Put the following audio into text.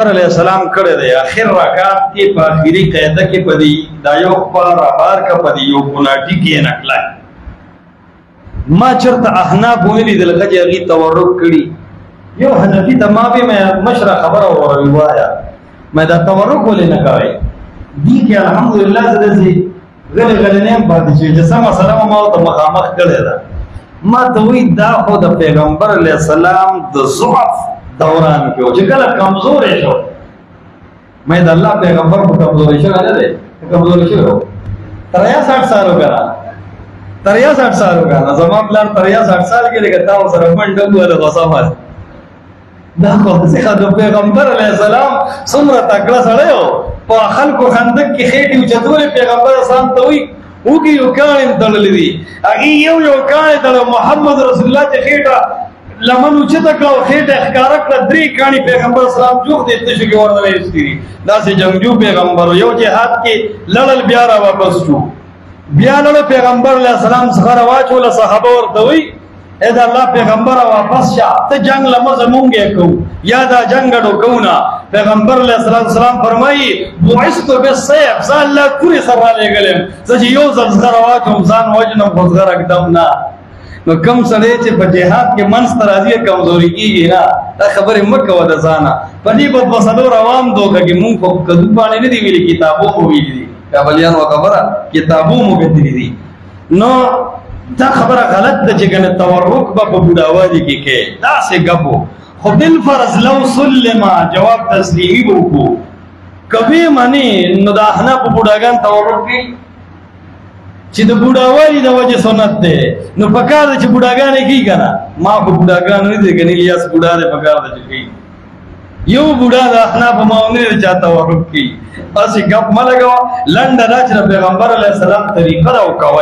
علیہ السلام کړه دی اخر رکعت کې په اخري قاعده کې پدی دا یو بار کا پدی یو ګناټی کې نکلا ما چرته احناف ویلي د لږه یغي تورک کړي یو حنفي ته ما به مشر خبره وروایا ما دا تورک ولې نه کوي دي کې الحمدلله زدي غل نه باندې چې سم سلام ما ته مخامخ کړي دا ما ته وی دا خو د پیغمبر علیه السلام د ضعف دوران کې چې کله کمزور شو مې د الله پیغمبر په کمزوري شو نه ده کمزوري شو 63 سال وکړه 63 سال وکړه زما پلان 63 سال کې لګتا و سره منډه ولا غصامات دا خو څنګه د پیغمبر علی السلام څومره تکړه سره یو په خلکو خندق کې خېټي چتول پیغمبر اسلام ته وی وګي یو کان تړلې دي هغه یو کان تړ محمد رسول الله ته خېټه لمن اوچته کړه او خېټه ښکارا کړه درې کاڼي پیغمبر اسلام جوړ دې ته شګي ورته وستري دا سه جنگجو پیغمبر یو جهاد کې لړل بیا را واپس شو بیا لړ پیغمبر علیه السلام څخه واچول صحابه ورته وی اې دا الله پیغمبر واپس شه ته جنگ لمزه مونږه کو یا دا جنگ ډو کونا پیغمبر علیه السلام فرمایي بعثت بالسيف ځان لا کوري سره لګلم چې یو ځل واچوم ځان وجنم خزغره کدم نه نو کم سړی چې په جهاد کې منځ ته راځي کمزوري کېږي نه دا خبرې مه کوه د ځانه په دې به څلور عوام دوکه کې مونږ خو کدو باندې نه دي ویلي کتابو خو ویلي دي کابلیانو خبره کتابو مو کتلي دي نو دا خبره غلط ده چې کنه تورک به په بوډاوالي کې کې داسې ګپو خو بالفرض لو سلم جواب تسلیمي به وکړو کبي منی نو دا احناف په بوډاګان تورک کوي چې د بوډاوالي د وجه سنت ده نو پکار ده چې بوډاګانې کی کنه ما په بوډاګان نه دي کني لیاس بوډا ده پکار ده چې کی یو بوډا د احناف ماونه چاته ورک کی اسی ګپ ملګو لنډ راځي پیغمبر علیه السلام طریقه راو کوي